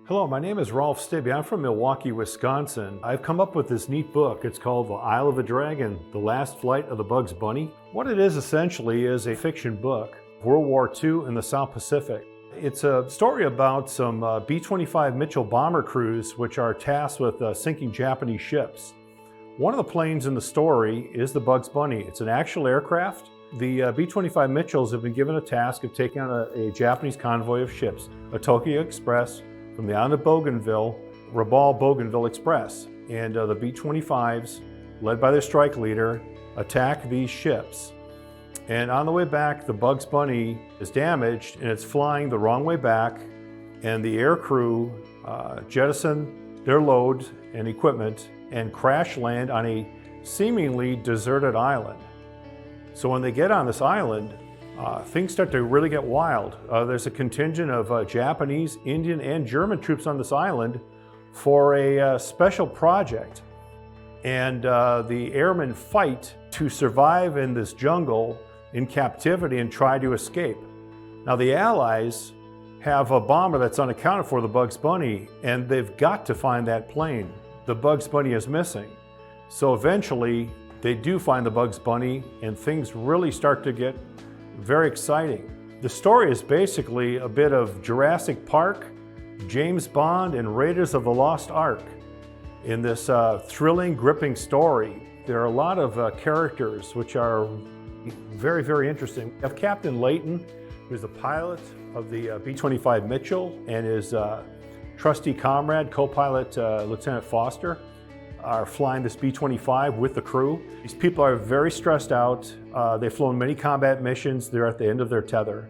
Hello, my name is Rolf Stibbe. I'm from Milwaukee, Wisconsin. I've come up with this neat book. It's called The Isle of the Dragon, The Last Flight of the Bugs Bunny. What it is essentially is a fiction book, World War II in the South Pacific. It's a story about some B-25 Mitchell bomber crews which are tasked with sinking Japanese ships. One of the planes in the story is the Bugs Bunny. It's an actual aircraft. The B-25 Mitchells have been given a task of taking on a Japanese convoy of ships, a Tokyo Express, from the island of Bougainville, Rabaul Bougainville Express. And the B-25s, led by their strike leader, attack these ships. And on the way back, the Bugs Bunny is damaged and it's flying the wrong way back. And the air crew jettison their load and equipment and crash land on a seemingly deserted island. So when they get on this island, things start to really get wild. There's a contingent of Japanese, Indian, and German troops on this island for a special project. And the airmen fight to survive in this jungle in captivity and try to escape. Now the Allies have a bomber that's unaccounted for, the Bugs Bunny, and they've got to find that plane. The Bugs Bunny is missing. So eventually they do find the Bugs Bunny and things really start to get very exciting. The story is basically a bit of Jurassic Park, James Bond, and Raiders of the Lost Ark. In this thrilling, gripping story, there are a lot of characters which are very, very interesting. We have Captain Layton, who's the pilot of the B-25 Mitchell, and his trusty comrade, co-pilot Lieutenant Foster, are flying this B-25 with the crew. These people are very stressed out. They've flown many combat missions. They're at the end of their tether.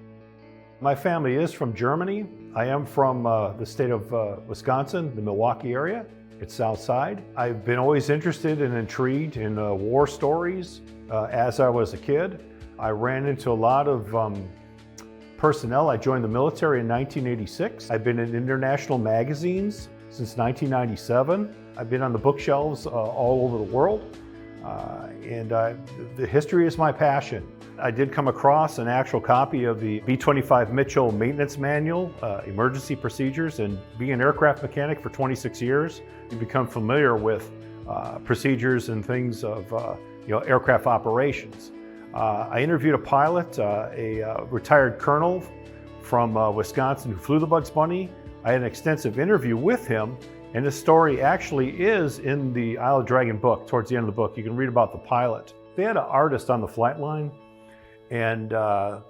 My family is from Germany. I am from the state of Wisconsin, the Milwaukee area. It's south side. I've been always interested and intrigued in war stories as I was a kid. I ran into a lot of personnel. I joined the military in 1986. I've been in international magazines since 1997. I've been on the bookshelves all over the world, and the history is my passion. I did come across an actual copy of the B-25 Mitchell Maintenance Manual, Emergency Procedures, and being an aircraft mechanic for 26 years, you become familiar with procedures and things of aircraft operations. I interviewed a pilot, a retired colonel from Wisconsin who flew the Bugs Bunny. I had an extensive interview with him, and the story actually is in the Isle of Dragon book. Towards the end of the book, you can read about the pilot. They had an artist on the flight line, and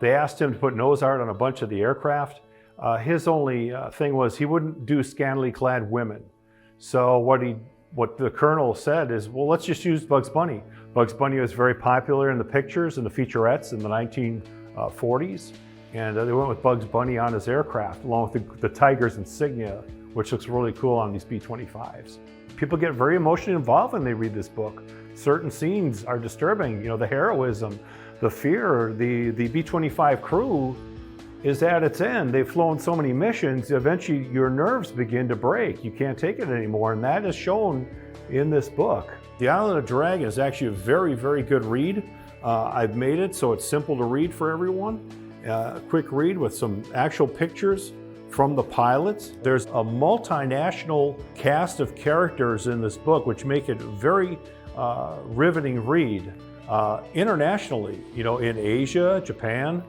they asked him to put nose art on a bunch of the aircraft. His only thing was he wouldn't do scantily clad women. So what the colonel said is, well, let's just use Bugs Bunny. Bugs Bunny was very popular in the pictures and the featurettes in the 1940s. And they went with Bugs Bunny on his aircraft, along with the Tiger's insignia, which looks really cool on these B-25s. People get very emotionally involved when they read this book. Certain scenes are disturbing, the heroism, the fear. The B-25 crew is at its end. They've flown so many missions, eventually your nerves begin to break. You can't take it anymore, and that is shown in this book. The Isle of the Dragon is actually a very, very good read. I've made it so it's simple to read for everyone. A quick read with some actual pictures from the pilots. There's a multinational cast of characters in this book, which make it a very riveting read. Internationally, in Asia, Japan,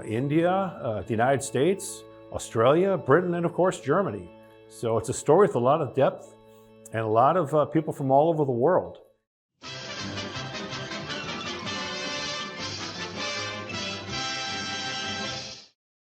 India, the United States, Australia, Britain, and of course, Germany. So it's a story with a lot of depth and a lot of people from all over the world.